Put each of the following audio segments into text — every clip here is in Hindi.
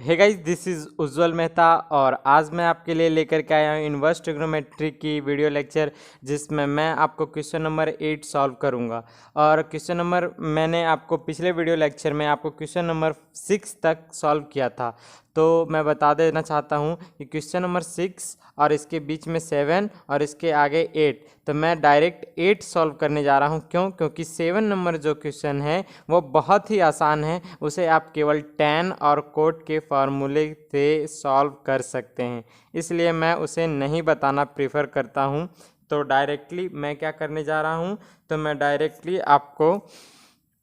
हे गाइस, दिस इज़ उज्ज्वल मेहता और आज मैं आपके लिए लेकर के आया हूँ इन्वर्स ट्रिग्नोमेट्री की वीडियो लेक्चर, जिसमें मैं आपको क्वेश्चन नंबर 8 सॉल्व करूँगा। और क्वेश्चन नंबर मैंने आपको पिछले वीडियो लेक्चर में आपको क्वेश्चन नंबर 6 तक सॉल्व किया था। तो मैं बता देना चाहता हूँ कि क्वेश्चन नंबर 6 और इसके बीच में 7 और इसके आगे 8, तो मैं डायरेक्ट 8 सॉल्व करने जा रहा हूँ। क्योंकि 7 नंबर जो क्वेश्चन है वो बहुत ही आसान है, उसे आप केवल tan और कोट के फार्मूले से सॉल्व कर सकते हैं, इसलिए मैं उसे नहीं बताना प्रेफर करता हूँ। तो डायरेक्टली मैं क्या करने जा रहा हूँ, तो मैं डायरेक्टली आपको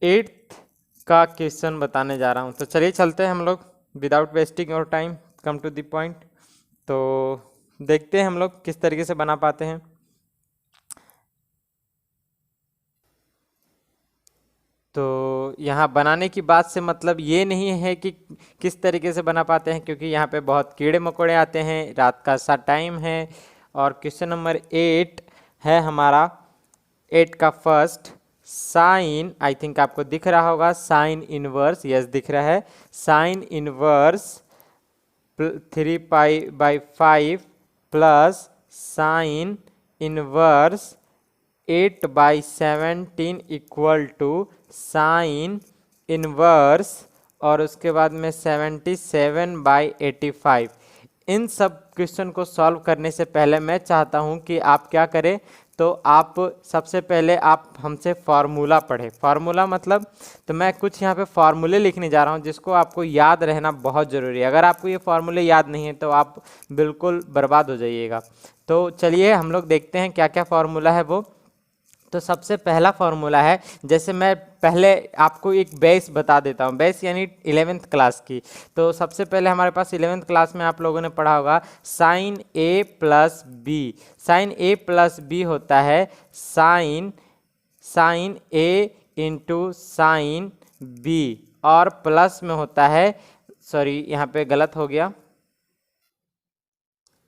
8th का क्वेश्चन बताने जा रहा हूँ। तो चलिए चलते हैं हम लोग without wasting your time, come to the point. तो देखते हैं हम लोग किस तरीके से बना पाते हैं। तो यहाँ बनाने की बात से मतलब ये नहीं है कि किस तरीके से बना पाते हैं, क्योंकि यहाँ पे बहुत कीड़े मकोड़े आते हैं, रात का सा टाइम है। और क्वेश्चन नंबर 8 है हमारा, 8 का फर्स्ट साइन, आई थिंक आपको दिख रहा होगा, साइन इनवर्स, यस दिख रहा है, sine inverse 3π/5 plus sine inverse 8/17 equal to sine inverse और उसके बाद में 77/85। इन सब क्वेश्चन को सॉल्व करने से पहले मैं चाहता हूं कि आप क्या करें, तो आप सबसे पहले आप हमसे फार्मूला पढ़ें। फार्मूला मतलब, तो मैं कुछ यहाँ पे फार्मूले लिखने जा रहा हूँ जिसको आपको याद रहना बहुत ज़रूरी है। अगर आपको ये फार्मूले याद नहीं है तो आप बिल्कुल बर्बाद हो जाइएगा। तो चलिए हम लोग देखते हैं क्या क्या फार्मूला है वो। तो सबसे पहला फार्मूला है, जैसे मैं पहले आपको एक बेस बता देता हूँ, बेस यानी 11th क्लास की। तो सबसे पहले हमारे पास 11th क्लास में आप लोगों ने पढ़ा होगा साइन ए प्लस बी। साइन ए प्लस बी होता है साइन ए इंटू साइन बी, और प्लस में होता है, सॉरी यहाँ पे गलत हो गया,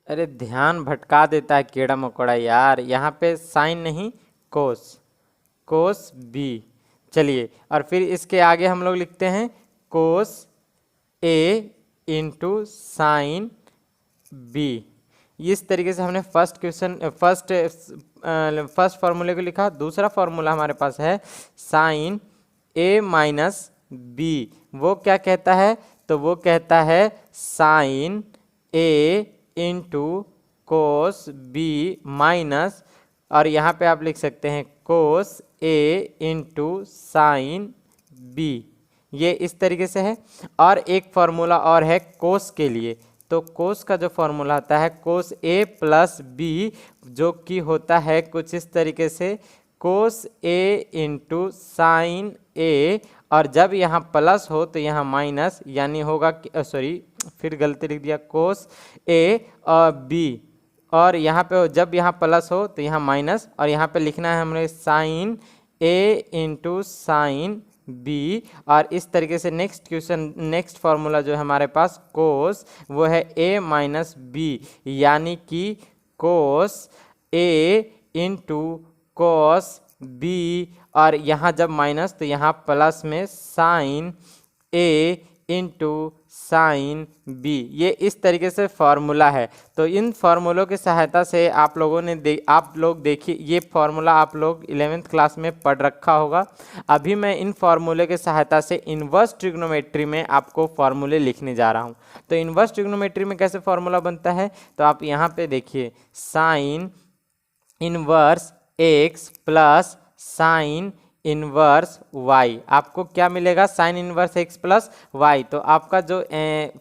अरे ध्यान भटका देता है कीड़ा मकोड़ा यार, यहाँ पे साइन नहीं कोस बी। चलिए, और फिर इसके आगे हम लोग लिखते हैं कोस ए इंटू साइन बी। इस तरीके से हमने फर्स्ट फार्मूले को लिखा। दूसरा फार्मूला हमारे पास है साइन ए माइनस बी। वो क्या कहता है, तो वो कहता है साइन ए इंटू कोस बी माइनस, और यहाँ पे आप लिख सकते हैं कोस ए इंटू साइन बी। ये इस तरीके से है। और एक फार्मूला और है कोस के लिए, तो कोस का जो फार्मूला आता है कोस ए प्लस बी, जो कि होता है कुछ इस तरीके से कोस ए इंटू साइन ए, और जब यहाँ प्लस हो तो यहाँ माइनस, यानी होगा, सॉरी फिर गलती लिख दिया, कोस ए और बी, और यहाँ पे जब यहाँ प्लस हो तो यहाँ माइनस, और यहाँ पे लिखना है हमने साइन ए इंटू साइन बी। और इस तरीके से नेक्स्ट फार्मूला जो है हमारे पास कोस, वो है ए माइनस बी, यानी कि कोस ए इंटू कोस बी, और यहाँ जब माइनस तो यहाँ प्लस में साइन ए इंटू साइन बी। ये इस तरीके से फार्मूला है। तो इन फार्मूलों की सहायता से आप लोग देखिए, ये फार्मूला आप लोग 11th क्लास में पढ़ रखा होगा। अभी मैं इन फार्मूले की सहायता से इन्वर्स ट्रिग्नोमेट्री में आपको फार्मूले लिखने जा रहा हूँ। तो इन्वर्स ट्रिग्नोमेट्री में कैसे फार्मूला बनता है, तो आप यहाँ पे देखिए sine inverse x plus sine inverse y, आपको क्या मिलेगा, sine inverse x plus y. तो आपका जो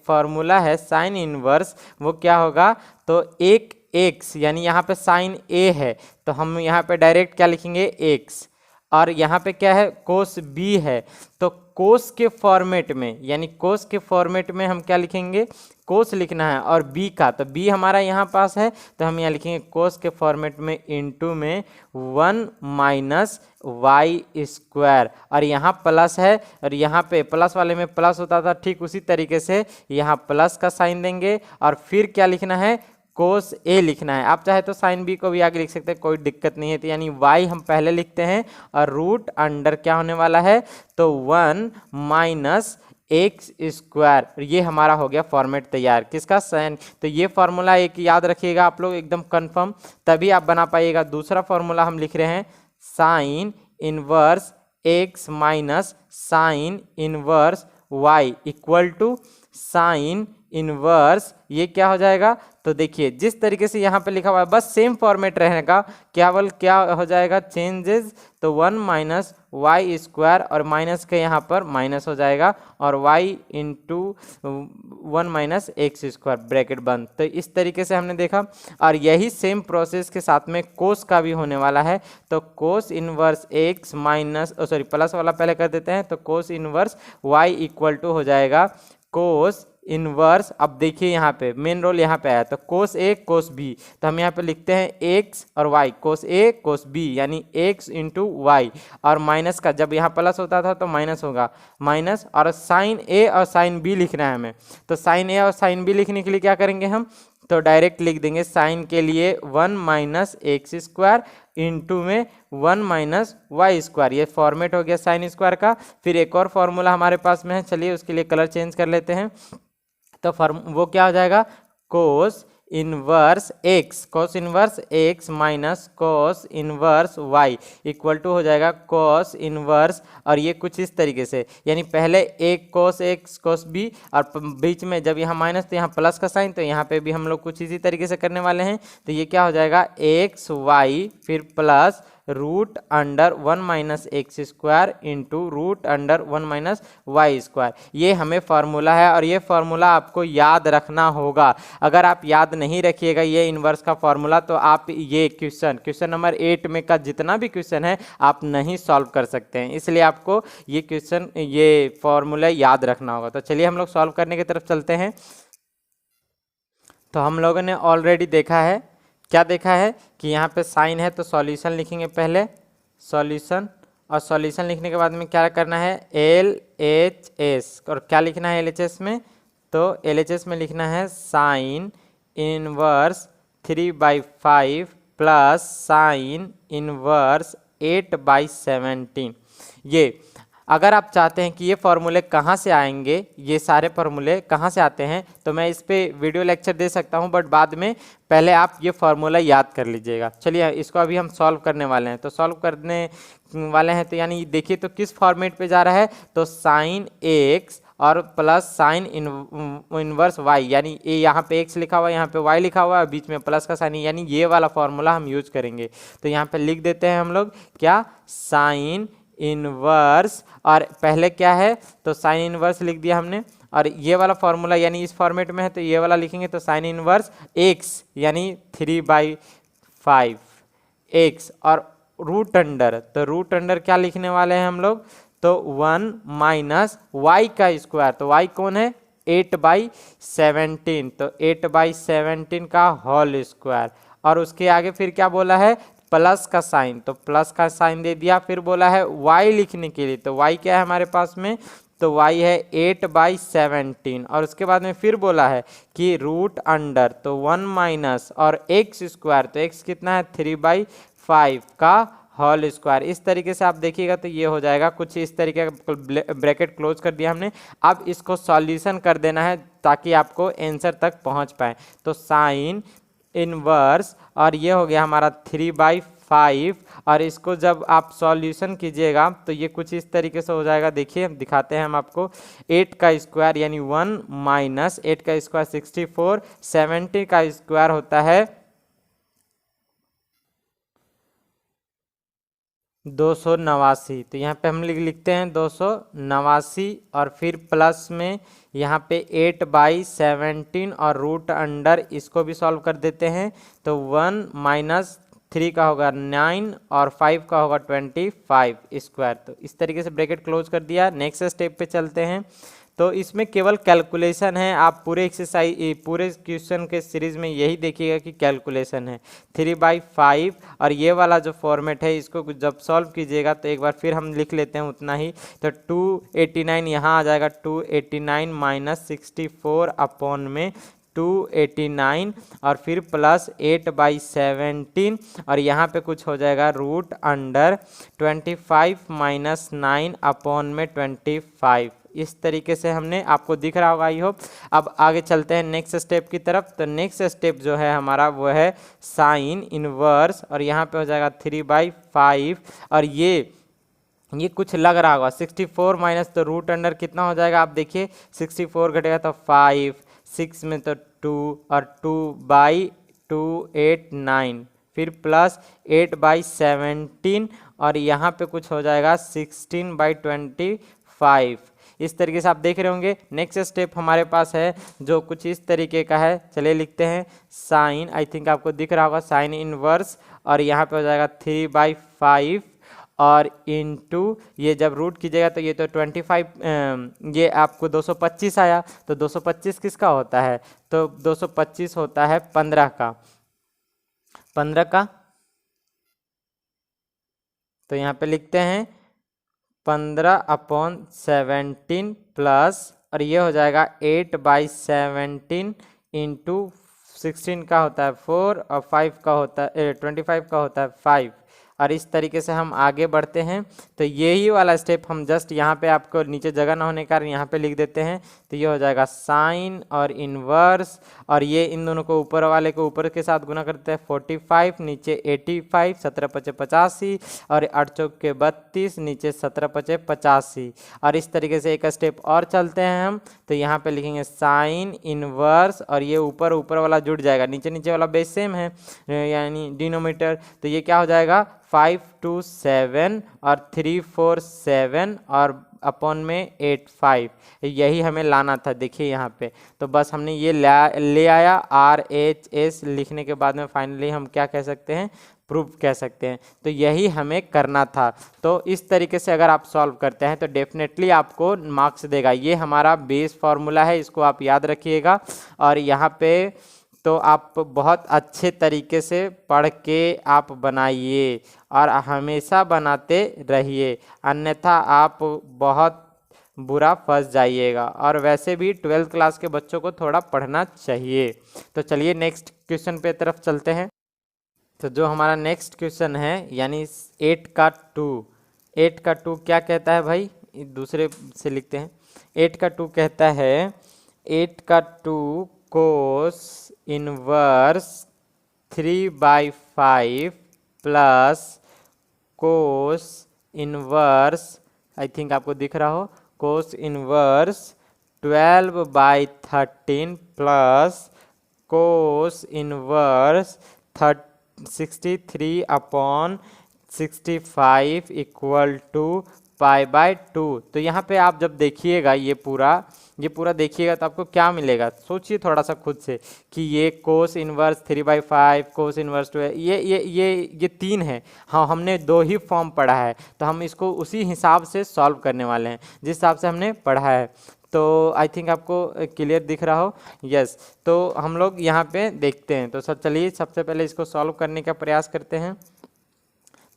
फॉर्मूला है साइन इनवर्स, वो क्या होगा, तो एक एक्स, यानी यहाँ पे साइन ए है तो हम यहाँ पे डायरेक्ट क्या लिखेंगे एक्स, और यहाँ पे क्या है कोस बी है, तो कोस के फॉर्मेट में, यानी कोस के फॉर्मेट में हम क्या लिखेंगे, कोस लिखना है, और बी का, तो बी हमारा यहाँ पास है तो हम यहाँ लिखेंगे कोस के फॉर्मेट में इनटू में 1 माइनस वाई स्क्वायर, और यहाँ प्लस है, और यहाँ पे प्लस वाले में प्लस होता था, ठीक उसी तरीके से यहाँ प्लस का साइन देंगे, और फिर क्या लिखना है, कोस ए लिखना है। आप चाहे तो साइन बी को भी आगे लिख सकते हैं, कोई दिक्कत नहीं है। तो यानी वाई हम पहले लिखते हैं और रूट अंडर क्या होने वाला है, तो 1 माइनस एक्स स्क्वायर। ये हमारा हो गया फॉर्मेट तैयार किसका, साइन। तो ये फार्मूला एक याद रखिएगा आप लोग एकदम कंफर्म, तभी आप बना पाइएगा। दूसरा फार्मूला हम लिख रहे हैं sine inverse x minus sine inverse y equal to sine inverse, ये क्या हो जाएगा, तो देखिए जिस तरीके से यहाँ पे लिखा हुआ है बस सेम फॉर्मेट रहने का, केवल क्या हो जाएगा चेंजेस, तो 1 माइनस वाई स्क्वायर और माइनस के यहाँ पर माइनस हो जाएगा और y into 1 minus x square bracket बंद। तो इस तरीके से हमने देखा और यही सेम प्रोसेस के साथ में कोस का भी होने वाला है। तो cos inverse x minus sorry plus वाला पहले कर देते हैं, तो cos inverse y equal to हो जाएगा कोस इनवर्स। अब देखिए यहाँ पे मेन रोल यहाँ पे आया, तो कोस ए कोस बी, तो हम यहाँ पे लिखते हैं एक्स और वाई, कोस ए कोस बी यानी एक्स इंटू वाई, और माइनस का जब यहाँ प्लस होता था तो माइनस होगा माइनस, और साइन ए और साइन बी लिखना है हमें। तो साइन ए और साइन बी लिखने के लिए क्या करेंगे हम, तो डायरेक्ट लिख देंगे साइन के लिए 1 माइनस एक्स स्क्वायर इंटू में 1 माइनस वाई स्क्वायर। ये फॉर्मेट हो गया साइन स्क्वायर का। फिर एक और फॉर्मूला हमारे पास में है, चलिए उसके लिए कलर चेंज कर लेते हैं। तो वो क्या हो जाएगा cos inverse x, cos inverse x minus cos inverse y equal to हो जाएगा कोस इनवर्स, और ये कुछ इस तरीके से, यानी पहले एक कोस एक्स कोस बी और बीच में जब यहाँ माइनस तो यहाँ प्लस का साइन, तो यहाँ पे भी हम लोग कुछ इसी तरीके से करने वाले हैं। तो ये क्या हो जाएगा एक्स वाई फिर plus root under 1 minus x square into root under 1 minus y square. ये हमें फार्मूला है और ये फार्मूला आपको याद रखना होगा। अगर आप याद नहीं रखिएगा ये इन्वर्स का फार्मूला, तो आप ये क्वेश्चन नंबर 8 में का जितना भी क्वेश्चन है आप नहीं सॉल्व कर सकते हैं, इसलिए आपको ये क्वेश्चन ये फार्मूला याद रखना होगा। तो चलिए हम लोग सॉल्व करने की तरफ चलते हैं। तो हम लोगों ने ऑलरेडी देखा है, क्या देखा है कि यहाँ पे साइन है तो सॉल्यूशन लिखेंगे पहले सॉल्यूशन, और सॉल्यूशन लिखने के बाद में क्या करना है LHS, और क्या लिखना है LHS में, तो LHS में लिखना है sine inverse 3/5 plus sine inverse 8/17। ये अगर आप चाहते हैं कि ये फॉर्मूले कहाँ से आएंगे, ये सारे फॉर्मूले कहाँ से आते हैं, तो मैं इस पे वीडियो लेक्चर दे सकता हूँ, बट बाद में पहले आप ये फार्मूला याद कर लीजिएगा। चलिए इसको अभी हम सॉल्व करने वाले हैं। तो सॉल्व करने वाले हैं तो यानी देखिए तो किस फॉर्मेट पे जा रहा है, तो साइन एक्स और प्लस साइन इनवर्स वाई, यानी ये यहाँ पे एक्स लिखा हुआ है यहाँ पे वाई लिखा हुआ है, बीच में प्लस का साइन, यानी ये वाला फॉर्मूला हम यूज करेंगे। तो यहाँ पे लिख देते हैं हम लोग क्या साइन इनवर्स, और पहले क्या है तो साइन इनवर्स लिख दिया हमने, और ये वाला फॉर्मूला यानी इस फॉर्मेट में है तो ये वाला लिखेंगे, तो साइन इनवर्स एक्स यानी 3/5 एक्स और रूट अंडर, तो रूट अंडर क्या लिखने वाले हैं हम लोग, तो 1 माइनस वाई का स्क्वायर, तो वाई कौन है 8/17, तो 8/17 का होल स्क्वायर, और उसके आगे फिर क्या बोला है प्लस का साइन, तो प्लस का साइन दे दिया। फिर बोला है y लिखने के लिए, तो y क्या है हमारे पास में, तो y है 8/17, और उसके बाद में फिर बोला है कि रूट अंडर, तो 1 माइनस और एक्स स्क्वायर, तो x कितना है 3/5 का होल स्क्वायर। इस तरीके से आप देखिएगा तो ये हो जाएगा कुछ इस तरीके का, ब्रैकेट क्लोज कर दिया हमने। अब इसको सॉल्यूशन कर देना है ताकि आपको आंसर तक पहुंच पाए। तो साइन इनवर्स, और ये हो गया हमारा 3/5, और इसको जब आप सॉल्यूशन कीजिएगा तो ये कुछ इस तरीके से हो जाएगा। देखिए दिखाते हैं हम आपको, 8 का स्क्वायर यानी 1 माइनस 8 का स्क्वायर 64, 70 का स्क्वायर होता है 289, तो यहाँ पे हम लिखते हैं 289, और फिर प्लस में यहाँ पे 8/17 और रूट अंडर, इसको भी सॉल्व कर देते हैं, तो 1 माइनस 3 का होगा 9 और 5 का होगा 25 स्क्वायर। तो इस तरीके से ब्रैकेट क्लोज कर दिया। नेक्स्ट स्टेप पे चलते हैं। तो इसमें केवल कैलकुलेशन है, आप पूरे एक्सरसाइज पूरे क्वेश्चन के सीरीज में यही देखिएगा कि कैलकुलेशन है 3/5, और ये वाला जो फॉर्मेट है इसको जब सॉल्व कीजिएगा तो एक बार फिर हम लिख लेते हैं उतना ही, तो 289 यहाँ आ जाएगा, 289 माइनस 64 अपॉन में 289, और फिर प्लस 8/17, और यहाँ पे कुछ हो जाएगा रूट अंडर 25 माइनस 9 अपॉन में 25 इस तरीके से हमने, आपको दिख रहा होगा आई होप। अब आगे चलते हैं नेक्स्ट स्टेप की तरफ। तो नेक्स्ट स्टेप जो है हमारा वो है साइन इनवर्स, और यहाँ पे हो जाएगा 3/5, और ये कुछ लग रहा होगा 64 माइनस, तो रूट अंडर कितना हो जाएगा आप देखिए, 64 घटेगा तो 5, 6 में तो 2, और 2/2 8 9, फिर प्लस 8/17, और यहाँ पे कुछ हो जाएगा 16/25। इस तरीके से आप देख रहे होंगे। नेक्स्ट स्टेप हमारे पास है जो कुछ इस तरीके का है, चलिए लिखते हैं साइन, आई थिंक आपको दिख रहा होगा साइन इनवर्स, और यहाँ पे हो जाएगा 3/5, और इनटू ये जब रूट कीजिएगा तो ये तो 25, ये आपको 225 आया, तो 225 किसका होता है, तो 225 होता है 15 का, तो यहाँ पे लिखते हैं 15/17 प्लस, और ये हो जाएगा 8/17 इंटू 16 का होता है 4, और 5 का होता है 25 का होता है 5, और इस तरीके से हम आगे बढ़ते हैं। तो यही वाला स्टेप हम जस्ट यहाँ पे, आपको नीचे जगह ना होने के कारण यहाँ पे लिख देते हैं। तो ये हो जाएगा साइन और इनवर्स, और ये इन दोनों को ऊपर वाले को ऊपर के साथ गुना करते हैं 45, नीचे 85, 17×5 85, और 8 चौके 32, नीचे 17×5 85, और इस तरीके से एक स्टेप और चलते हैं हम। तो यहाँ पे लिखेंगे साइन इनवर्स, और ये ऊपर वाला जुड़ जाएगा, नीचे वाला बेस सेम है यानी डिनोमीटर, तो ये क्या हो जाएगा 5 2 7 और 3 4 7 और अपॉन में 8 5, यही हमें लाना था देखिए यहाँ पे। तो बस हमने ये ले आया, RHS लिखने के बाद में फाइनली हम क्या कह सकते हैं, प्रूफ कह सकते हैं। तो यही हमें करना था। तो इस तरीके से अगर आप सॉल्व करते हैं तो डेफिनेटली आपको मार्क्स देगा। ये हमारा बेस फार्मूला है, इसको आप याद रखिएगा, और यहाँ पे तो आप बहुत अच्छे तरीके से पढ़ के आप बनाइए और हमेशा बनाते रहिए, अन्यथा आप बहुत बुरा फंस जाइएगा। और वैसे भी 12th क्लास के बच्चों को थोड़ा पढ़ना चाहिए। तो चलिए नेक्स्ट क्वेश्चन पे तरफ चलते हैं। तो जो हमारा नेक्स्ट क्वेश्चन है यानी 8 का 2 क्या कहता है भाई, दूसरे से लिखते हैं। 8 का 2 कहता है 8 का 2 cos inverse 3/5 plus cos inverse, I think आपको दिख रहा हो, cos inverse 12/13 plus cos inverse 63/65 equal to π/2। तो यहाँ पे आप जब देखिएगा ये पूरा देखिएगा तो आपको क्या मिलेगा, सोचिए थोड़ा सा खुद से कि ये कोस इनवर्स 3/5 कोस इनवर्स 2 है, ये 3 है। हाँ, हमने 2 ही फॉर्म पढ़ा है, तो हम इसको उसी हिसाब से सॉल्व करने वाले हैं जिस हिसाब से हमने पढ़ा है। तो आई थिंक आपको क्लियर दिख रहा हो। यस, तो हम लोग यहाँ पे देखते हैं। तो चलिए सबसे पहले इसको सॉल्व करने का प्रयास करते हैं।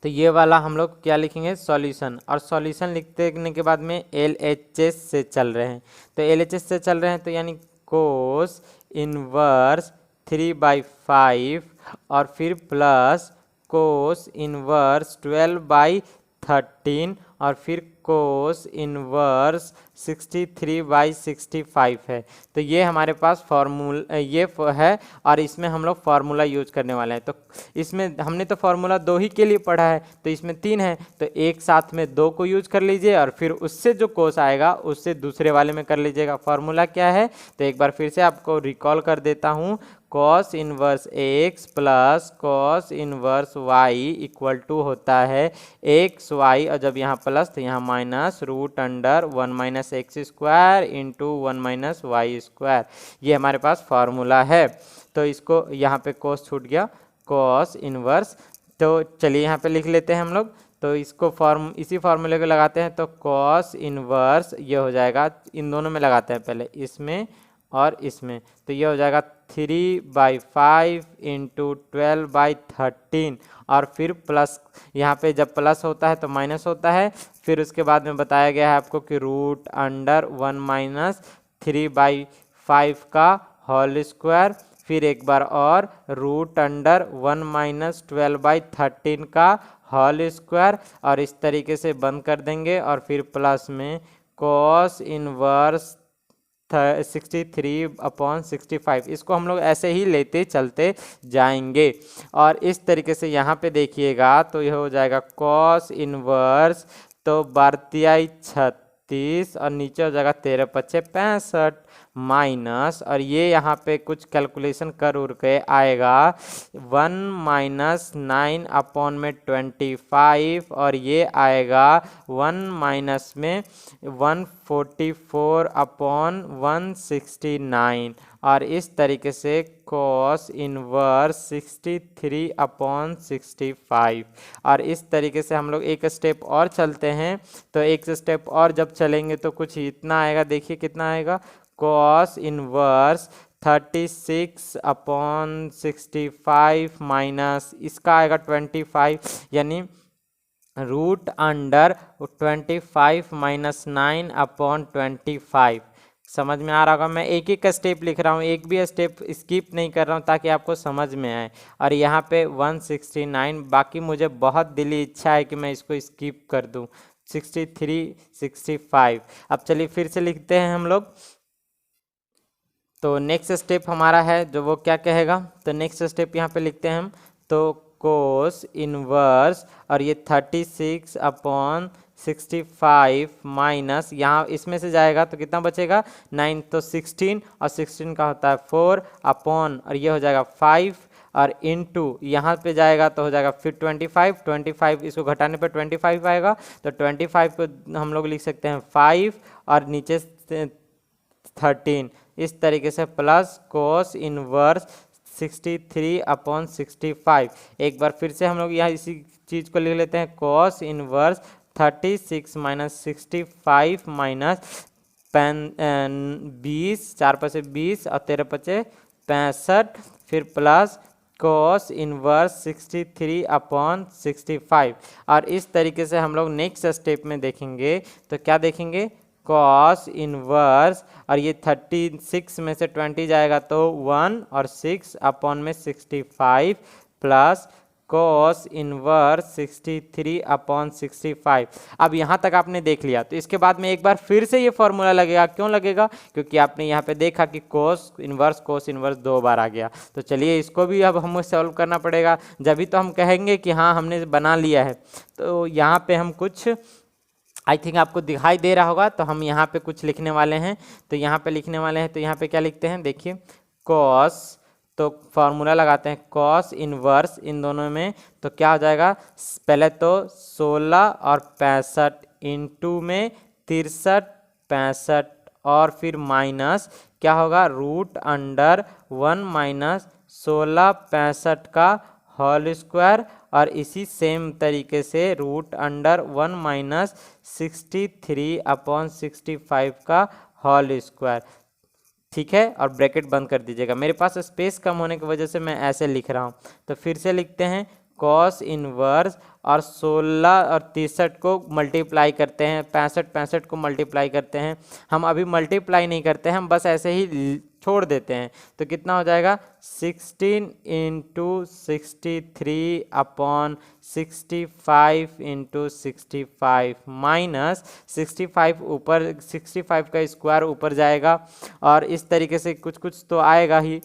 तो ये वाला हम लोग क्या लिखेंगे, सॉल्यूशन, और सॉल्यूशन लिखने के बाद में LHS से चल रहे हैं। तो LHS से चल रहे हैं तो यानी कोस इनवर्स 3/5 और फिर प्लस कोस इनवर्स 12/13 और फिर कोस इनवर्स 63/65 है। तो ये हमारे पास फार्मूला ये है, और इसमें हम लोग फार्मूला यूज करने वाले हैं। तो इसमें हमने तो फार्मूला 2 ही के लिए पढ़ा है, तो इसमें 3 है, तो एक साथ में 2 को यूज कर लीजिए और फिर उससे जो कोस आएगा उससे दूसरे वाले में कर लीजिएगा। फार्मूला क्या है तो एक बार फिर से आपको रिकॉल कर देता हूँ, cos inverse x plus cos inverse y equal to होता है एक्स वाई, और जब यहाँ प्लस तो यहाँ minus root under 1 - x² into 1 - y²। ये हमारे पास फार्मूला है। तो इसको यहाँ पे कॉस छूट गया, कॉस इनवर्स। तो चलिए यहाँ पे लिख लेते हैं हम लोग। तो इसको इसी फार्मूले को लगाते हैं, तो कॉस इनवर्स ये हो जाएगा, इन दोनों में लगाते हैं पहले, इसमें और इसमें। तो ये हो जाएगा 3/5 इंटू 12/13 और फिर प्लस, यहाँ पे जब प्लस होता है तो माइनस होता है। फिर उसके बाद में बताया गया है आपको कि रूट अंडर 1 - 3/5 का होल स्क्वायर, फिर एक बार और रूट अंडर 1 - 12/13 का होल स्क्वायर, और इस तरीके से बंद कर देंगे और फिर प्लस में कॉस इनवर्स 63/65, इसको हम लोग ऐसे ही लेते चलते जाएंगे। और इस तरीके से यहाँ पे देखिएगा तो यह हो जाएगा कॉस इनवर्स, तो बरतियाई 36 और नीचे हो जाएगा 13×5 = 65, और ये यहाँ पे कुछ कैलकुलेशन कर उड़ के आएगा 1 - 9/25, और ये आएगा 1 माइनस में 144/169, और इस तरीके से कॉस इनवर्स 63/65। और इस तरीके से हम लोग एक स्टेप और चलते हैं, तो एक स्टेप और जब चलेंगे तो कुछ इतना आएगा, देखिए कितना आएगा, कॉस इनवर्स 36/65 माइनस इसका आएगा 25, यानी √25 - 9/25। समझ में आ रहा होगा, मैं एक एक का स्टेप लिख रहा हूँ, एक भी स्टेप स्किप नहीं कर रहा हूँ ताकि आपको समझ में आए। और यहाँ पे 169, बाकी मुझे बहुत दिली इच्छा है कि मैं इसको स्किप कर दूँ, 63, 65। अब चलिए फिर से लिखते हैं हम लोग। तो नेक्स्ट स्टेप हमारा है जो वो क्या कहेगा, तो नेक्स्ट स्टेप यहाँ पे लिखते हैं हम, तो कोस इनवर्स, और ये 36/65 माइनस यहाँ इसमें से जाएगा तो कितना बचेगा 9, तो 16, और 16 का होता है 4 अपॉन, और ये हो जाएगा 5, और इनटू यहाँ पे जाएगा तो हो जाएगा फिर 25, इसको घटाने पर 25 आएगा, तो 25 को हम लोग लिख सकते हैं 5 और नीचे 13, इस तरीके से प्लस कोस इनवर्स 63/65। एक बार फिर से हम लोग यहाँ इसी चीज़ को लिख लेते हैं, कोस इनवर्स 36 - 65 माइनस 20, 4×5 = 20 और 13×5 = 65, फिर प्लस कोस इनवर्स 63/65। और इस तरीके से हम लोग नेक्स्ट स्टेप में देखेंगे, तो क्या देखेंगे, कॉस इनवर्स, और ये 36 में से 20 जाएगा तो 1 और 6 अपॉन में 65 प्लस कॉस इनवर्स 63/65। अब यहाँ तक आपने देख लिया, तो इसके बाद में एक बार फिर से ये फॉर्मूला लगेगा। क्यों लगेगा, क्योंकि आपने यहाँ पे देखा कि कॉस इनवर्स 2 बार आ गया। तो चलिए इसको भी अब हमें सॉल्व करना पड़ेगा, जब भी तो हम कहेंगे कि हाँ हमने बना लिया है। तो यहाँ पे हम कुछ, आई थिंक आपको दिखाई दे रहा होगा, तो हम यहाँ पे कुछ लिखने वाले हैं। तो यहाँ पे लिखने वाले हैं, तो यहाँ पे क्या लिखते हैं, देखिए कॉस, तो फॉर्मूला लगाते हैं कॉस इनवर्स इन दोनों में, तो क्या हो जाएगा, पहले तो 16 और 65 इंटू में 63 65, और फिर माइनस क्या होगा, √1 माइनस 16 65 का होल स्क्वायर, और इसी सेम तरीके से √1 माइनस 63/65 का होल स्क्वायर। ठीक है, और ब्रैकेट बंद कर दीजिएगा, मेरे पास स्पेस कम होने की वजह से मैं ऐसे लिख रहा हूँ। तो फिर से लिखते हैं कॉस इनवर्स, और 16 और 63 को मल्टीप्लाई करते हैं, 65 को मल्टीप्लाई करते हैं। हम अभी मल्टीप्लाई नहीं करते हैं, हम बस ऐसे ही छोड़ देते हैं। तो कितना हो जाएगा, 16 × 63/65 × 65 माइनस 65 ऊपर, 65 का स्क्वायर ऊपर जाएगा, और इस तरीके से कुछ कुछ तो आएगा ही।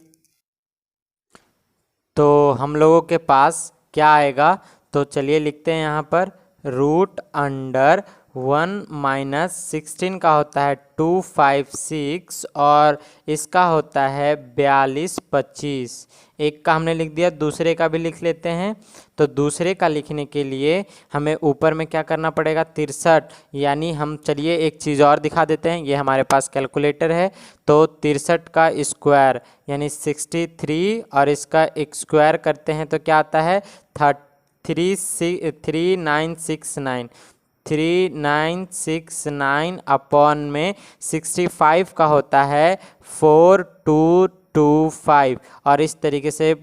तो हम लोगों के पास क्या आएगा, तो चलिए लिखते हैं यहाँ पर, √1 माइनस 16 का होता है 256, और इसका होता है 4225। एक का हमने लिख दिया, दूसरे का भी लिख लेते हैं। तो दूसरे का लिखने के लिए हमें ऊपर में क्या करना पड़ेगा, 63, यानी हम चलिए एक चीज़ और दिखा देते हैं, ये हमारे पास कैलकुलेटर है। तो 63 का स्क्वायर यानी 63, और इसका एक स्क्वायर करते हैं तो क्या आता है, 3969 अपॉन में 65 का होता है 4225, और इस तरीके से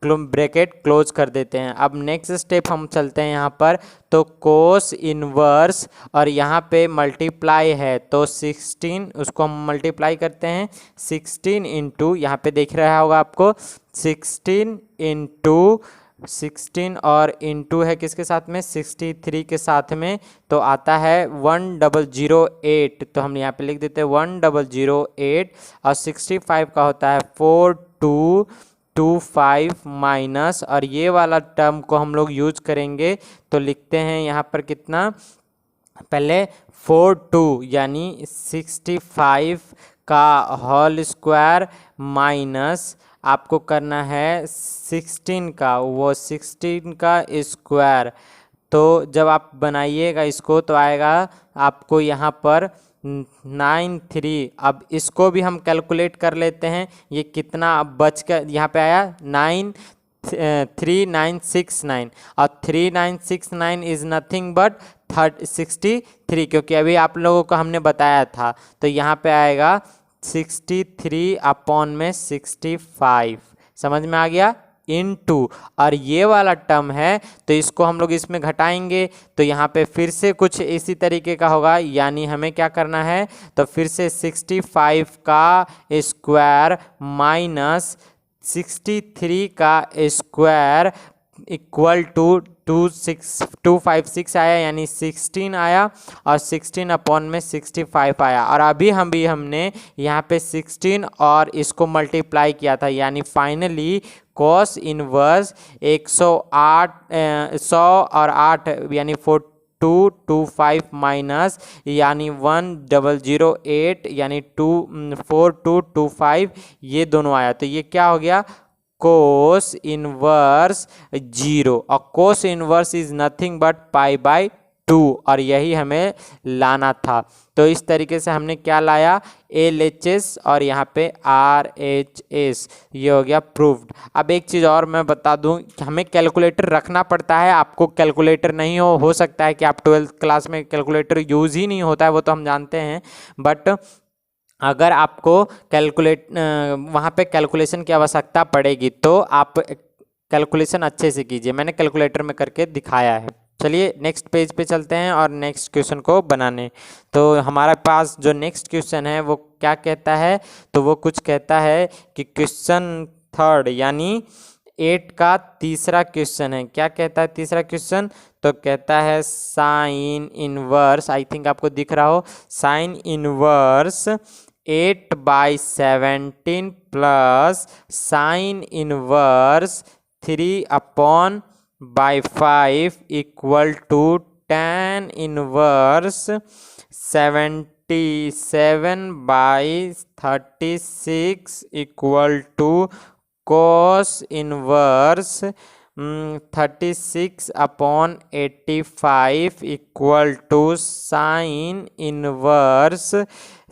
ब्रैकेट क्लोज कर देते हैं। अब नेक्स्ट स्टेप हम चलते हैं यहाँ पर, तो कोस इनवर्स, और यहाँ पे मल्टीप्लाई है तो 16, उसको हम मल्टीप्लाई करते हैं 16 इंटू, यहाँ पे देख रहा होगा आपको, 16 इंटू 16 और इंटू है किसके साथ में, 63 के साथ में, तो आता है 1008। तो हम यहाँ पे लिख देते हैं 1008 और 65 का होता है 4225 माइनस, और ये वाला टर्म को हम लोग यूज करेंगे तो लिखते हैं यहाँ पर कितना, पहले 42 यानी 65 का होल स्क्वायर माइनस आपको करना है 16 का, वो 16 का स्क्वायर। तो जब आप बनाइएगा इसको तो आएगा आपको यहाँ पर 93। अब इसको भी हम कैलकुलेट कर लेते हैं, ये कितना बच कर यहाँ पे आया 3969, और 3969 इज़ नथिंग बट 63, क्योंकि अभी आप लोगों को हमने बताया था। तो यहाँ पे आएगा 63 अपॉन में 65, समझ में आ गया, इनटू, और ये वाला टर्म है तो इसको हम लोग इसमें घटाएंगे तो यहाँ पे फिर से कुछ इसी तरीके का होगा, यानी हमें क्या करना है, तो फिर से 65 का स्क्वायर माइनस 63 का स्क्वायर इक्वल टू 256 आया, यानी 16 आया, और 16 अपॉन में 65 आया। और अभी हमने यहाँ पे 16 और इसको मल्टीप्लाई किया था, यानी फाइनली कॉस इनवर्स 108 100 और 8 यानी 4225 माइनस यानी 1008 यानी 4225, ये दोनों आया। तो ये क्या हो गया, कोस इनवर्स 0, और cos inverse is nothing but π/2, और यही हमें लाना था। तो इस तरीके से हमने क्या लाया, LHS और यहाँ पे RHS, ये हो गया प्रूव्ड। अब एक चीज़ और मैं बता दूं, हमें कैलकुलेटर रखना पड़ता है। आपको कैलकुलेटर नहीं हो सकता है कि आप 12th क्लास में कैलकुलेटर यूज़ ही नहीं होता है, वो तो हम जानते हैं, बट अगर आपको वहाँ पे कैलकुलेशन की आवश्यकता पड़ेगी तो आप कैलकुलेशन अच्छे से कीजिए। मैंने कैलकुलेटर में करके दिखाया है। चलिए नेक्स्ट पेज पे चलते हैं और नेक्स्ट क्वेश्चन को बनाने। तो हमारे पास जो नेक्स्ट क्वेश्चन है वो क्या कहता है, तो वो कुछ कहता है कि क्वेश्चन थर्ड यानी 8 का तीसरा क्वेश्चन है। क्या कहता है तीसरा क्वेश्चन, तो कहता है साइन इनवर्स, आई थिंक आपको दिख रहा हो, sine inverse 8/17 plus sine inverse 3/5 equal to tan inverse 77/36 equal to cos inverse 36/85 equal to sine inverse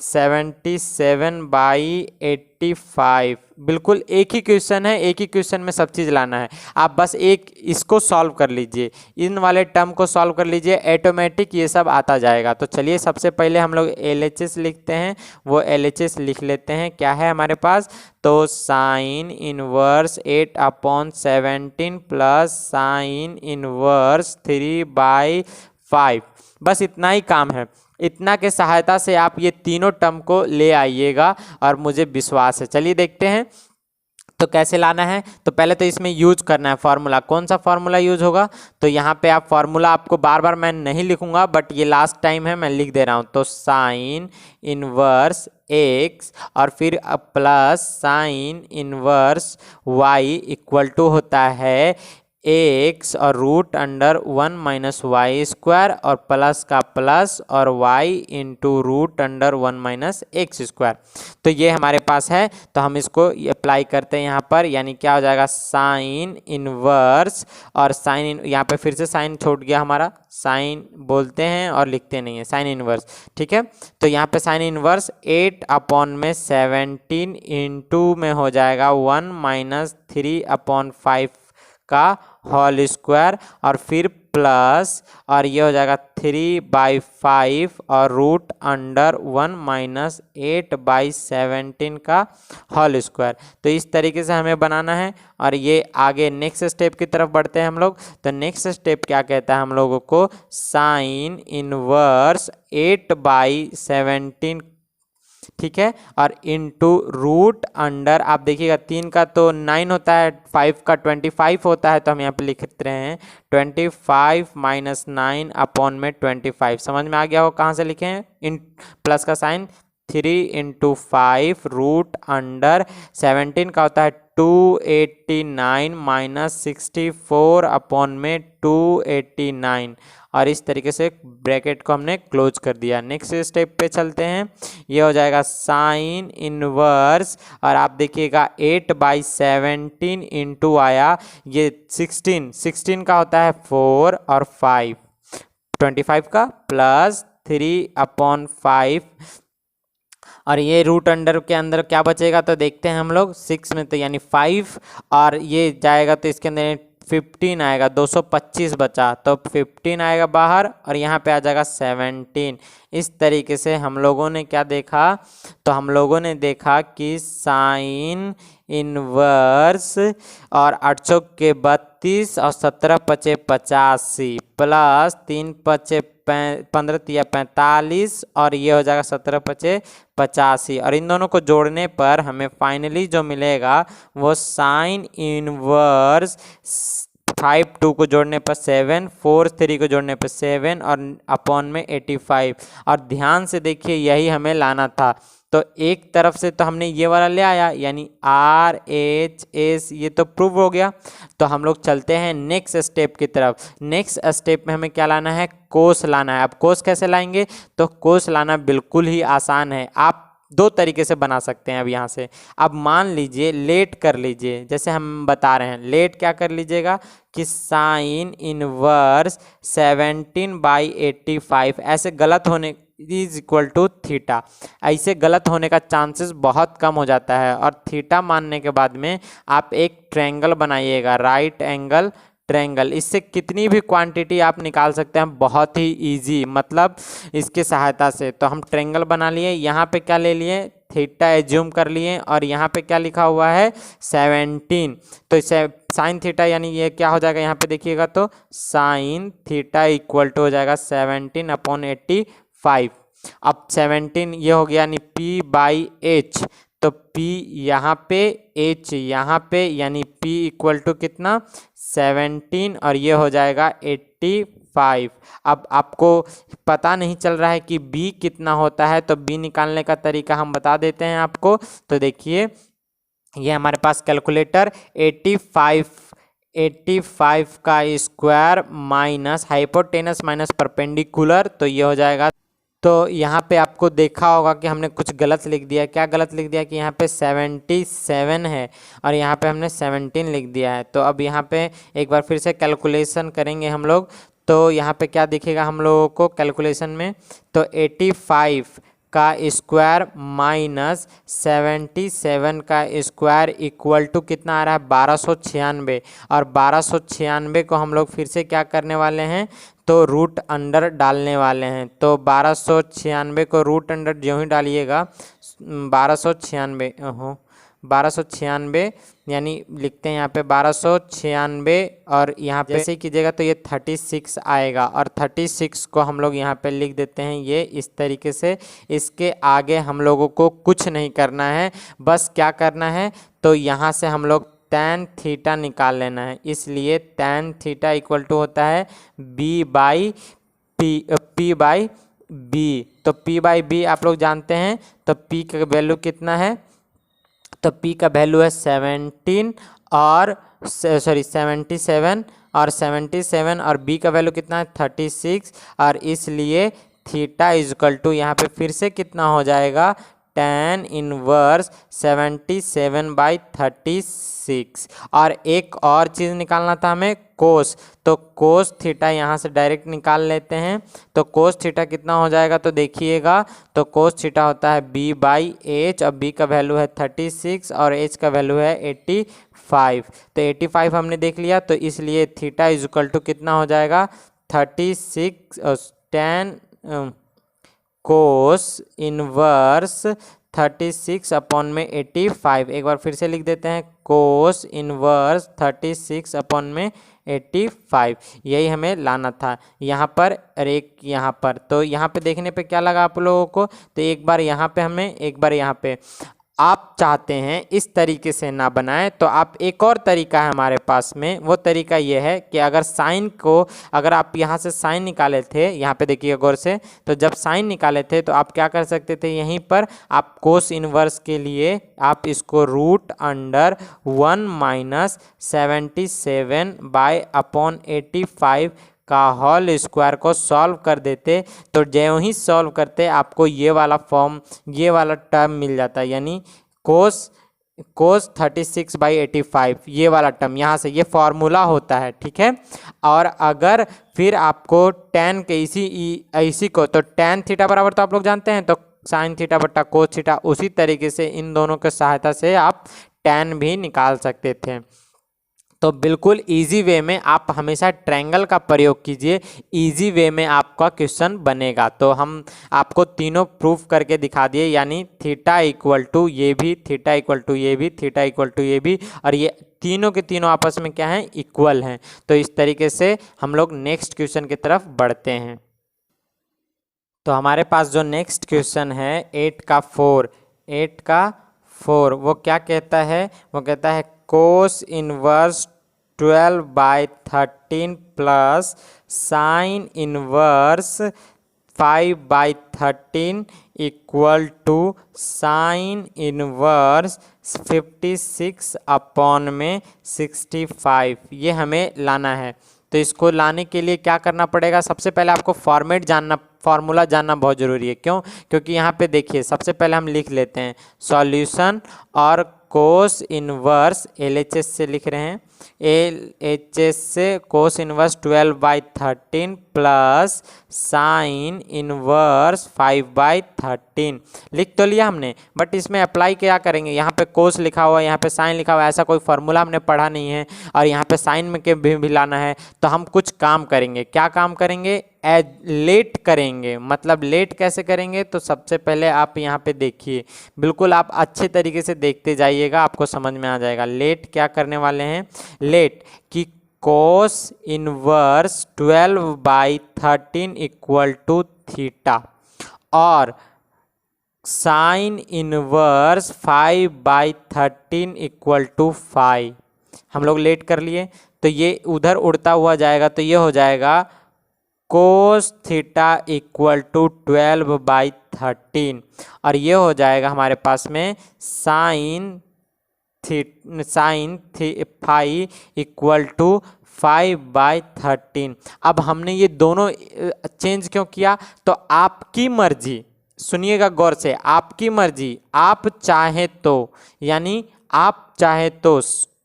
77/85। बिल्कुल एक ही क्वेश्चन है, एक ही क्वेश्चन में सब चीज़ लाना है। आप बस एक इसको सॉल्व कर लीजिए, इन वाले टर्म को सॉल्व कर लीजिए, ऑटोमेटिक ये सब आता जाएगा। तो चलिए सबसे पहले हम लोग LHS लिखते हैं, वो LHS लिख लेते हैं। क्या है हमारे पास, तो sign inverse 8/17 plus sine inverse 3/5, बस इतना ही काम है। इतना के सहायता से आप ये तीनों टर्म को ले आइएगा और मुझे विश्वास है। चलिए देखते हैं तो कैसे लाना है। तो पहले तो इसमें यूज करना है फार्मूला। कौन सा फार्मूला यूज होगा, तो यहाँ पे आप फार्मूला, आपको बार बार मैं नहीं लिखूंगा बट ये लास्ट टाइम है, मैं लिख दे रहा हूँ। तो साइन इनवर्स x और फिर plus sine inverse y equal to होता है x और root under 1 minus y square और प्लस का प्लस और y into root under 1 minus x square. तो ये हमारे पास है, तो हम इसको अप्लाई करते हैं यहाँ पर, यानी क्या हो जाएगा साइन इनवर्स और साइन, यहाँ पे फिर से साइन छूट गया हमारा, साइन बोलते हैं और लिखते नहीं है, साइन इनवर्स, ठीक है। तो यहाँ पे साइन इनवर्स 8/17 इंटू में हो जाएगा 1 माइनस 3/5 का होल स्क्वायर और फिर प्लस, और ये हो जाएगा 3/5 और रूट अंडर 1 माइनस 8/17 का होल स्क्वायर। तो इस तरीके से हमें बनाना है और ये आगे नेक्स्ट स्टेप की तरफ बढ़ते हैं हम लोग। तो नेक्स्ट स्टेप क्या कहता है हम लोगों को, साइन इनवर्स 8/17 ठीक है, और इनटू रूट अंडर, आप देखिएगा 3 का तो 9 होता है, 5 का 25 होता है, तो हम यहाँ पे लिख रहे हैं 25 माइनस 9 अपॉन में 25। समझ में आ गया हो कहाँ से लिखे हैं? इन प्लस का साइन, 3 इंटू 5 रूट अंडर 17 का होता है 289 माइनस 64 अपॉन में 289, और इस तरीके से ब्रैकेट को हमने क्लोज कर दिया। नेक्स्ट स्टेप पे चलते हैं, ये हो जाएगा साइन इनवर्स, और आप देखिएगा 8/17 इंटू आया ये 16 का होता है 4 और 5, 25 का प्लस 3/5, और ये रूट अंडर के अंदर क्या बचेगा तो देखते हैं हम लोग, 6 में तो यानी 5, और ये जाएगा तो इसके अंदर 15 आएगा, 225 बचा, तो 15 आएगा बाहर और यहाँ पे आ जाएगा 17। इस तरीके से हम लोगों ने क्या देखा, तो हम लोगों ने देखा कि साइन इनवर्स और 8 चौक के 32 और 17 पचे 85 प्लस 3 पचे 15 तिया 45, और ये हो जाएगा 17 पचे 85, और इन दोनों को जोड़ने पर हमें फाइनली जो मिलेगा वो साइन इनवर्स 5 2 को जोड़ने पर 7, 4 3 को जोड़ने पर 7 और अपॉन में 85। और ध्यान से देखिए यही हमें लाना था, तो एक तरफ से तो हमने ये वाला ले आया, यानी RHS ये तो प्रूव हो गया। तो हम लोग चलते हैं नेक्स्ट स्टेप की तरफ। नेक्स्ट स्टेप में हमें क्या लाना है, कोस लाना है। अब कोस कैसे लाएंगे, तो कोस लाना बिल्कुल ही आसान है, आप दो तरीके से बना सकते हैं। अब यहाँ से अब मान लीजिए लेट कर लीजिए, जैसे हम बता रहे हैं, लेट क्या कर लीजिएगा कि साइन इनवर्स 17/85, ऐसे गलत होने इज इक्वल टू थीटा, ऐसे गलत होने का चांसेस बहुत कम हो जाता है। और थीटा मानने के बाद में आप एक ट्रायंगल बनाइएगा, राइट एंगल ट्रायंगल, इससे कितनी भी क्वांटिटी आप निकाल सकते हैं बहुत ही इजी, मतलब इसके सहायता से। तो हम ट्रायंगल बना लिए, यहाँ पे क्या ले लिए, थीटा एज्यूम कर लिए, और यहाँ पे क्या लिखा हुआ है 17, तो इसे साइन थीटा यानी ये क्या हो जाएगा, यहाँ पे देखिएगा तो साइन थीटा इक्वल टू हो जाएगा 17/85। अब 17 ये हो गया यानी P/H, तो P यहाँ पे, H यहाँ पे, यानी P इक्वल टू कितना 17, और ये हो जाएगा 85। अब आपको पता नहीं चल रहा है कि B कितना होता है, तो B निकालने का तरीका हम बता देते हैं आपको। तो देखिए ये हमारे पास कैलकुलेटर 85 का square minus hypotenuse minus perpendicular, तो ये हो जाएगा। तो यहाँ पे आपको देखा होगा कि हमने कुछ गलत लिख दिया। क्या गलत लिख दिया कि यहाँ पे 77 है और यहाँ पे हमने 17 लिख दिया है। तो अब यहाँ पे एक बार फिर से कैलकुलेशन करेंगे हम लोग, तो यहाँ पे क्या दिखेगा हम लोगों को कैलकुलेशन में, तो 85 का स्क्वायर माइनस 77 का स्क्वायर इक्वल टू कितना आ रहा है 1296, और 1296 को हम लोग फिर से क्या करने वाले हैं, तो रूट अंडर डालने वाले हैं। तो 1296 को रूट अंडर जो ही डालिएगा 1296 यानी लिखते हैं यहाँ पे 1296, और यहाँ पे जैसे ही कीजिएगा तो ये 36 आएगा, और 36 को हम लोग यहाँ पे लिख देते हैं ये इस तरीके से। इसके आगे हम लोगों को कुछ नहीं करना है, बस क्या करना है, तो यहाँ से हम लोग tan थीटा निकाल लेना है। इसलिए tan थीटा इक्वल टू होता है P/B। तो P/B आप लोग जानते हैं, तो P का वैल्यू कितना है, तो P का वैल्यू है 77 और 77 और 77, और B का वैल्यू कितना है 36, और इसलिए थीटा इजकल टू यहाँ पे फिर से कितना हो जाएगा tan इनवर्स 77/36। और एक और चीज़ निकालना था हमें, कोस, तो कोस थीटा यहाँ से डायरेक्ट निकाल लेते हैं। तो कोस थीटा कितना हो जाएगा, तो देखिएगा, तो कोस थीटा होता है B/H, और B का वैल्यू है 36 और H का वैल्यू है 85। तो 85 हमने देख लिया, तो इसलिए थीटा इजकल टू कितना हो जाएगा 36 tan कोस इनवर्स 36 अपॉन में 85। एक बार फिर से लिख देते हैं, कोस इनवर्स 36 अपॉन में 85। यही हमें लाना था यहाँ पर और एक यहाँ पर। तो यहाँ पे देखने पे क्या लगा आप लोगों को, तो एक बार यहाँ पे हमें, एक बार यहाँ पे। आप चाहते हैं इस तरीके से ना बनाएं तो आप, एक और तरीका है हमारे पास में, वो तरीका ये है कि अगर साइन को, अगर आप यहाँ से साइन निकाले थे, यहाँ पे देखिए गौर से, तो जब साइन निकाले थे तो आप क्या कर सकते थे, यहीं पर आप कोस इनवर्स के लिए आप इसको रूट अंडर 1 माइनस 77//85 का होल स्क्वायर को सॉल्व कर देते। तो जो ही सॉल्व करते आपको ये वाला फॉर्म, ये वाला टर्म मिल जाता है, यानी कोस 36/85 ये वाला टर्म, यहाँ से ये फॉर्मूला होता है, ठीक है। और अगर फिर आपको टेन के इसी को, तो टेन थीटा बराबर तो आप लोग जानते हैं, तो साइन थीटा बट्टा कोस थीटा, उसी तरीके से इन दोनों के सहायता से आप टेन भी निकाल सकते थे। तो बिल्कुल इजी वे में आप हमेशा ट्रायंगल का प्रयोग कीजिए, इजी वे में आपका क्वेश्चन बनेगा। तो हम आपको तीनों प्रूफ करके दिखा दिए, यानी थीटा इक्वल टू ये भी, थीटा इक्वल टू ये भी, थीटा इक्वल टू ये भी, और ये तीनों के तीनों आपस में क्या हैं, इक्वल हैं। तो इस तरीके से हम लोग नेक्स्ट क्वेश्चन की तरफ बढ़ते हैं। तो हमारे पास जो नेक्स्ट क्वेश्चन है 8 का 4, वो क्या कहता है, वो कहता है cos inverse 12/13 plus sine inverse 5/13 equal to sine inverse 56 upon में 65। ये हमें लाना है। तो इसको लाने के लिए क्या करना पड़ेगा, सबसे पहले आपको फॉर्मूला जानना बहुत ज़रूरी है। क्यों? क्योंकि यहाँ पे देखिए, सबसे पहले हम लिख लेते हैं सॉल्यूशन, और कोस इनवर्स LHS से लिख रहे हैं, LHS से कोस इनवर्स 12/13 प्लस साइन इनवर्स 5/13 लिख तो लिया हमने, बट इसमें अप्लाई क्या करेंगे, यहाँ पे कोस लिखा हुआ है, यहाँ पे साइन लिखा हुआ है, ऐसा कोई फार्मूला हमने पढ़ा नहीं है, और यहाँ पे साइन में के भी लाना है। तो हम कुछ काम करेंगे, क्या काम करेंगे, लेट करेंगे। मतलब लेट कैसे करेंगे, तो सबसे पहले आप यहाँ पे देखिए, बिल्कुल आप अच्छे तरीके से देखते जाइएगा, आपको समझ में आ जाएगा। लेट क्या करने वाले हैं, लेट कि cos inverse 12/13 equal to theta और साइन इनवर्स 5/13 इक्वल टू 5। हम लोग लेट कर लिए, तो ये उधर उड़ता हुआ जाएगा, तो ये हो जाएगा कोस थीटा इक्वल टू 12/13, और ये हो जाएगा हमारे पास में साइन 5 इक्वल टू 5/13। अब हमने ये दोनों चेंज क्यों किया, तो आपकी मर्जी, सुनिएगा गौर से, आपकी मर्जी, आप चाहे तो, यानी आप चाहे तो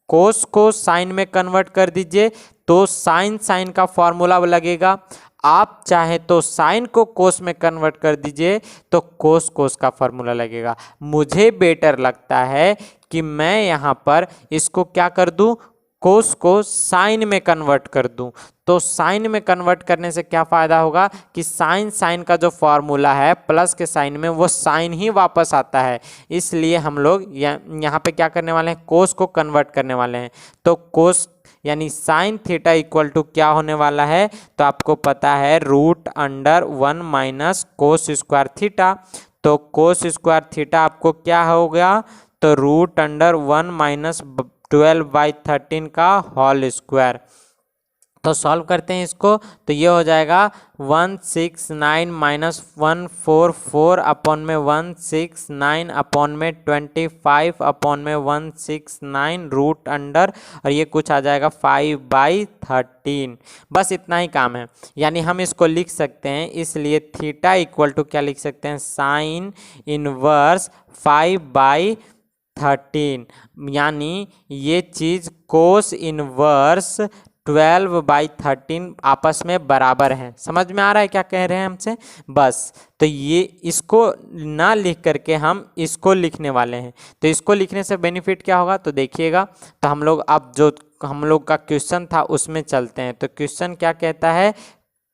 कोस को साइन में कन्वर्ट कर दीजिए, तो साइन का फॉर्मूला लगेगा। आप चाहे तो साइन को कोस में कन्वर्ट कर दीजिए, तो कोस का फॉर्मूला लगेगा। मुझे बेटर लगता है कि मैं यहाँ पर इसको क्या कर दूँ, कोस को साइन में कन्वर्ट कर दूं। तो साइन में कन्वर्ट करने से क्या फ़ायदा होगा कि साइन का जो फॉर्मूला है प्लस के साइन में, वो साइन ही वापस आता है। इसलिए हम लोग यहाँ पे क्या करने वाले हैं, कोस को कन्वर्ट करने वाले हैं। तो कोस यानी साइन थीटा इक्वल टू क्या होने वाला है, तो आपको पता है root under 1 minus cos square theta. तो कोस स्क्वायर थीटा आपको क्या हो गया, तो रूट अंडर 1 माइनस 12/13 का होल स्क्वायर। तो सॉल्व करते हैं इसको, तो ये हो जाएगा 169 माइनस 144 अपॉन में 169 अपॉन में 25 अपॉन में 169 रूट अंडर, और ये कुछ आ जाएगा 5/13। बस इतना ही काम है, यानी हम इसको लिख सकते हैं। इसलिए थीटा इक्वल टू क्या लिख सकते हैं, साइन इनवर्स 5/13, यानी ये चीज़ कोस इनवर्स 12/13 आपस में बराबर हैं। समझ में आ रहा है क्या कह रहे हैं हमसे, बस। तो ये इसको ना लिख करके हम इसको लिखने वाले हैं। तो इसको लिखने से बेनिफिट क्या होगा, तो देखिएगा। तो हम लोग अब जो हम लोग का क्वेश्चन था उसमें चलते हैं। तो क्वेश्चन क्या कहता है,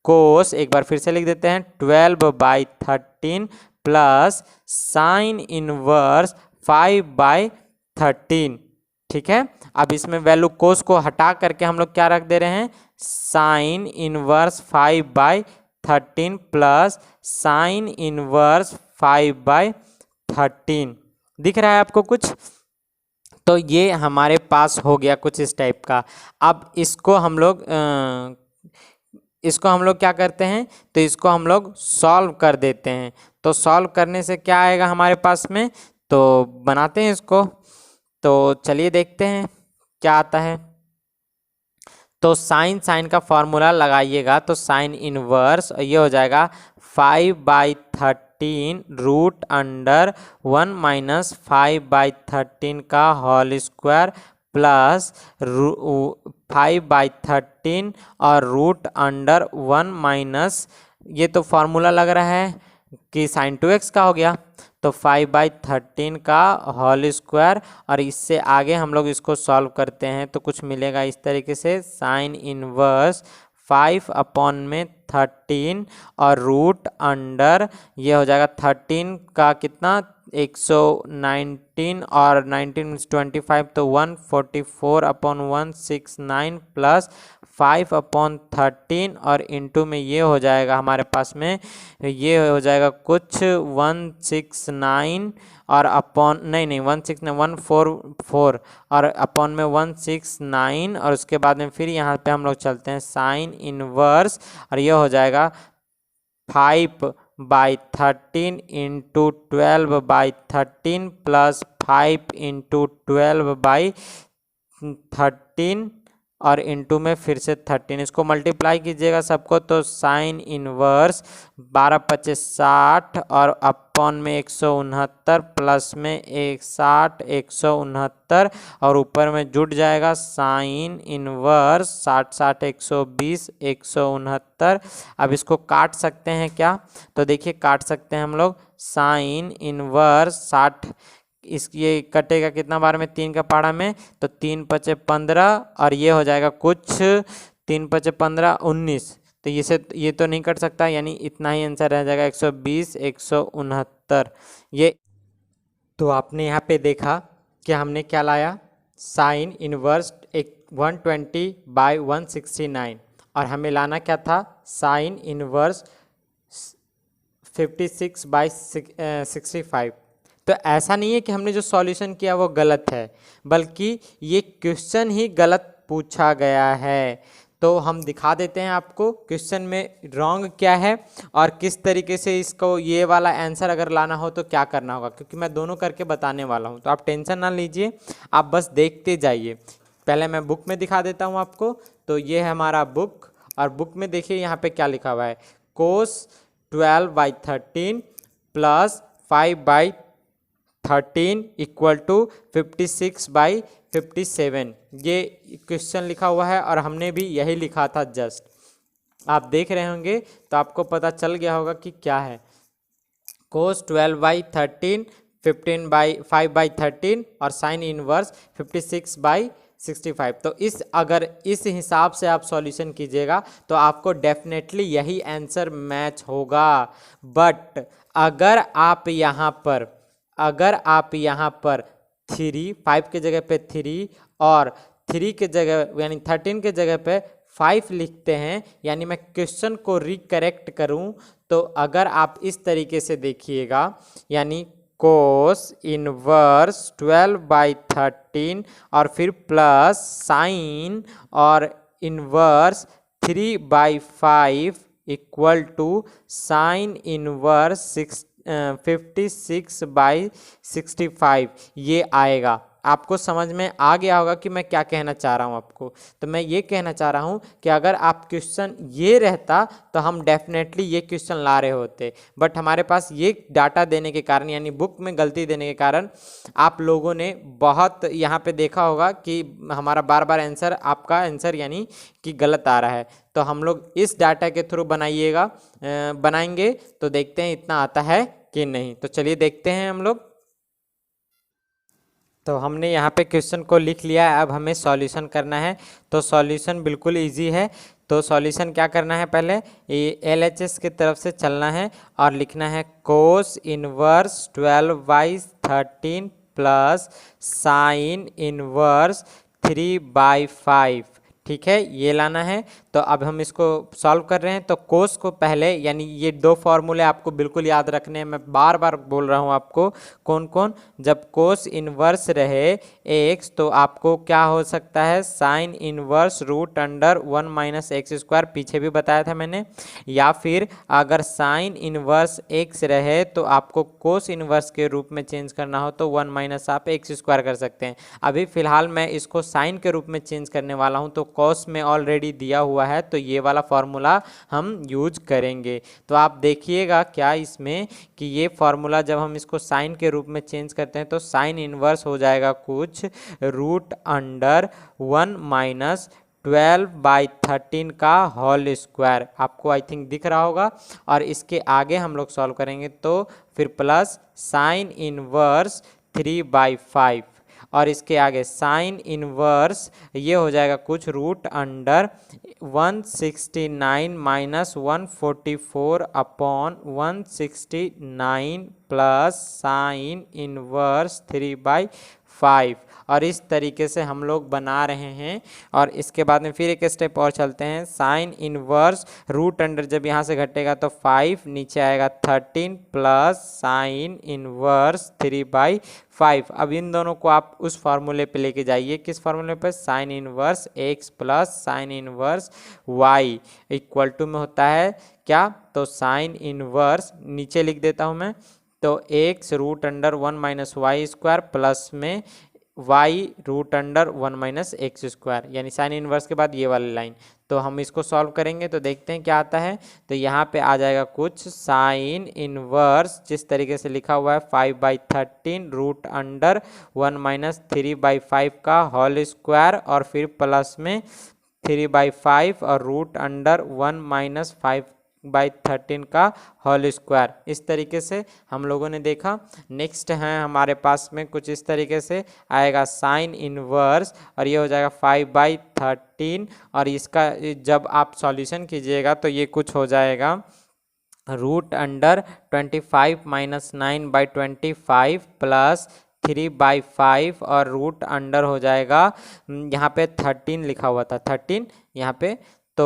कोस, एक बार फिर से लिख देते हैं, 12/13 प्लस साइन इनवर्स 5/13। ठीक है, अब इसमें वैल्यू कोस को हटा करके हम लोग क्या रख दे रहे हैं, sine inverse 5/13 plus sine inverse 5/13। दिख रहा है आपको कुछ? तो ये हमारे पास हो गया कुछ इस टाइप का। अब इसको हम लोग क्या करते हैं, तो इसको हम लोग सॉल्व कर देते हैं। तो सॉल्व करने से क्या आएगा हमारे पास में, तो बनाते हैं इसको। तो चलिए देखते हैं क्या आता है। तो साइन का फॉर्मूला लगाइएगा, तो साइन इनवर्स ये हो जाएगा 5/13 रूट अंडर 1 माइनस 5/13 का होल स्क्वायर प्लस 5/13 और रूट अंडर 1 माइनस, ये तो फॉर्मूला लग रहा है कि साइन 2x का हो गया, तो 5/13 का होल स्क्वायर, और इससे आगे हम लोग इसको सॉल्व करते हैं तो कुछ मिलेगा इस तरीके से, साइन इनवर्स 5/13 और रूट अंडर ये हो जाएगा 13 का कितना 119 और 19 25 तो 144/169 प्लस 5/13 और इंटू में ये हो जाएगा हमारे पास में, ये हो जाएगा कुछ 169 और अपॉन नहीं 144 और अपॉन में 169 और उसके बाद में फिर यहाँ पे हम लोग चलते हैं साइन इनवर्स और ये हो जाएगा 5/13 इंटू 12/13 प्लस 5 इंटू 12/13 और इंटू में फिर से 13, इसको मल्टीप्लाई कीजिएगा सबको, तो साइन इनवर्स 12×5 = 60 और अपॉन में 169 प्लस में 60 169 और ऊपर में जुड़ जाएगा साइन इनवर्स 60 60 120 169। अब इसको काट सकते हैं क्या, तो देखिए काट सकते हैं हम लोग, साइन इनवर्स 60 ये कटेगा कितना बार में 3 का पहाड़ा में, तो 3×5 = 15 और ये हो जाएगा कुछ 3×5 = 15 19, तो ये तो नहीं कट सकता, यानी इतना ही आंसर रह जाएगा 120 169 ये। तो आपने यहाँ पे देखा कि हमने क्या लाया, साइन इनवर्स 120/169 और हमें लाना क्या था, साइन इनवर्स 56/65। तो ऐसा नहीं है कि हमने जो सॉल्यूशन किया वो गलत है, बल्कि ये क्वेश्चन ही गलत पूछा गया है। तो हम दिखा देते हैं आपको क्वेश्चन में रॉन्ग क्या है और किस तरीके से इसको ये वाला आंसर अगर लाना हो तो क्या करना होगा, क्योंकि मैं दोनों करके बताने वाला हूँ। तो आप टेंशन ना लीजिए, आप बस देखते जाइए। पहले मैं बुक में दिखा देता हूँ आपको। तो ये है हमारा बुक और बुक में देखिए यहाँ पे क्या लिखा हुआ है, कोस 12/13 प्लस 5/13 इक्वल टू 56/57, ये क्वेश्चन लिखा हुआ है और हमने भी यही लिखा था जस्ट। आप देख रहे होंगे तो आपको पता चल गया होगा कि क्या है, कोस 12/13 5/13 और साइन इनवर्स 56/65। तो अगर इस हिसाब से आप सॉल्यूशन कीजिएगा तो आपको डेफिनेटली यही आंसर मैच होगा। बट अगर आप यहाँ पर 3 5 के जगह पे 3 और 3 के जगह यानी 13 के जगह पे 5 लिखते हैं, यानी मैं क्वेश्चन को रिकरेक्ट करूं तो अगर आप इस तरीके से देखिएगा, यानी कोस इनवर्स 12/13 और फिर प्लस साइन और inverse 3/5 equal to sine inverse 56/65 ये आएगा। आपको समझ में आ गया होगा कि मैं क्या कहना चाह रहा हूँ आपको। तो मैं ये कहना चाह रहा हूँ कि अगर आप क्वेश्चन ये रहता तो हम डेफिनेटली ये क्वेश्चन ला रहे होते, बट हमारे पास ये डाटा देने के कारण यानी बुक में गलती देने के कारण आप लोगों ने बहुत यहाँ पे देखा होगा कि हमारा बार बार आंसर, आपका आंसर यानी कि गलत आ रहा है। तो हम लोग इस डाटा के थ्रू बनाएंगे तो देखते हैं इतना आता है कि नहीं। तो चलिए देखते हैं हम लोग। तो हमने यहाँ पे क्वेश्चन को लिख लिया है, अब हमें सॉल्यूशन करना है। तो सॉल्यूशन बिल्कुल इजी है। तो सॉल्यूशन क्या करना है, पहले LHS की तरफ से चलना है और लिखना है cos inverse 12/13 plus sine inverse 3/5। ठीक है, ये लाना है। तो अब हम इसको सॉल्व कर रहे हैं। तो कोस को पहले, यानी ये दो फॉर्मूले आपको बिल्कुल याद रखने हैं, मैं बार बार बोल रहा हूँ आपको। कौन कौन? जब कोस इनवर्स रहे x तो आपको क्या हो सकता है, साइन इनवर्स √1 - x², पीछे भी बताया था मैंने। या फिर अगर साइन इनवर्स x रहे तो आपको कोस इनवर्स के रूप में चेंज करना हो तो 1 - आप x² कर सकते हैं। अभी फिलहाल मैं इसको साइन के रूप में चेंज करने वाला हूँ, तो कॉस में ऑलरेडी दिया हुआ है, तो ये वाला फॉर्मूला हम यूज करेंगे। तो आप देखिएगा क्या इसमें कि ये फॉर्मूला जब हम इसको साइन के रूप में चेंज करते हैं तो साइन इनवर्स हो जाएगा कुछ √1 - 12/13 का होल स्क्वायर। आपको आई थिंक दिख रहा होगा। और इसके आगे हम लोग सॉल्व करेंगे तो फिर प्लस साइन इनवर्स 3/5 और इसके आगे साइन इनवर्स ये हो जाएगा कुछ √169 - 144/169 प्लस साइन इनवर्स 3/5। और इस तरीके से हम लोग बना रहे हैं। और इसके बाद में फिर एक स्टेप और चलते हैं। साइन इनवर्स √, जब यहाँ से घटेगा तो 5 नीचे आएगा 13 प्लस साइन इनवर्स 3/5। अब इन दोनों को आप उस फार्मूले पे लेके जाइए। किस फार्मूले पे? Sine inverse x plus sine inverse y equal to में होता है क्या? तो साइन इनवर्स नीचे लिख देता हूँ मैं, तो x √1 - y² प्लस में y √1 - x², यानी साइन इनवर्स के बाद ये वाली लाइन। तो हम इसको सॉल्व करेंगे तो देखते हैं क्या आता है। तो यहाँ पे आ जाएगा कुछ साइन इनवर्स जिस तरीके से लिखा हुआ है 5/13 √1 - 3/5 का होल स्क्वायर और फिर प्लस में 3/5 और √1 - 5/13 का होल स्क्वायर। इस तरीके से हम लोगों ने देखा। नेक्स्ट है हमारे पास में कुछ इस तरीके से आएगा साइन इनवर्स और ये हो जाएगा 5/13 और इसका जब आप सॉल्यूशन कीजिएगा तो ये कुछ हो जाएगा √25 - 9/25 प्लस 3/5 और √, हो जाएगा यहाँ पे 13 लिखा हुआ था, 13 यहाँ पे, तो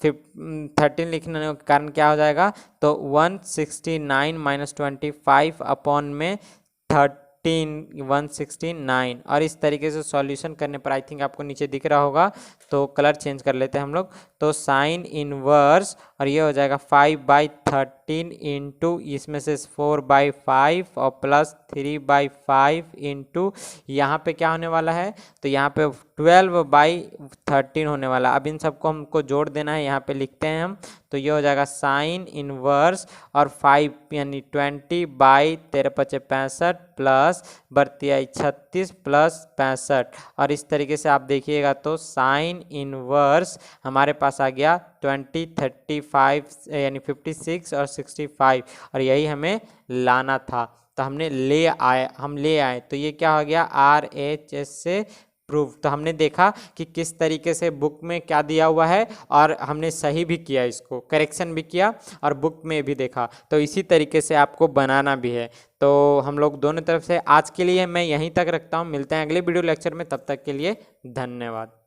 13 लिखने के कारण क्या हो जाएगा, तो 169 - 25 अपॉन में 169। और इस तरीके से सॉल्यूशन करने पर आई थिंक आपको नीचे दिख रहा होगा। तो कलर चेंज कर लेते हैं हम लोग। तो साइन इनवर्स और ये हो जाएगा 5/13 इंटू इसमें से 4/5 और प्लस 3/5 इंटू यहाँ पे क्या होने वाला है, तो यहाँ पे 12/13 होने वाला। अब इन सबको हमको जोड़ देना है, यहाँ पे लिखते हैं हम। तो ये हो जाएगा साइन इनवर्स और 5 यानी 20/13×5 प्लस 36 प्लस 65। और इस तरीके से आप देखिएगा तो साइन इनवर्स हमारे पास आ गया 20, 35 यानी 56 और 65 और यही हमें लाना था। तो हमने ले आए तो ये क्या हो गया, RHS से प्रूफ। तो हमने देखा कि किस तरीके से बुक में क्या दिया हुआ है और हमने सही भी किया, इसको करेक्शन भी किया और बुक में भी देखा। तो इसी तरीके से आपको बनाना भी है। तो हम लोग दोनों तरफ से आज के लिए मैं यहीं तक रखता हूँ। मिलते हैं अगले वीडियो लेक्चर में, तब तक के लिए धन्यवाद।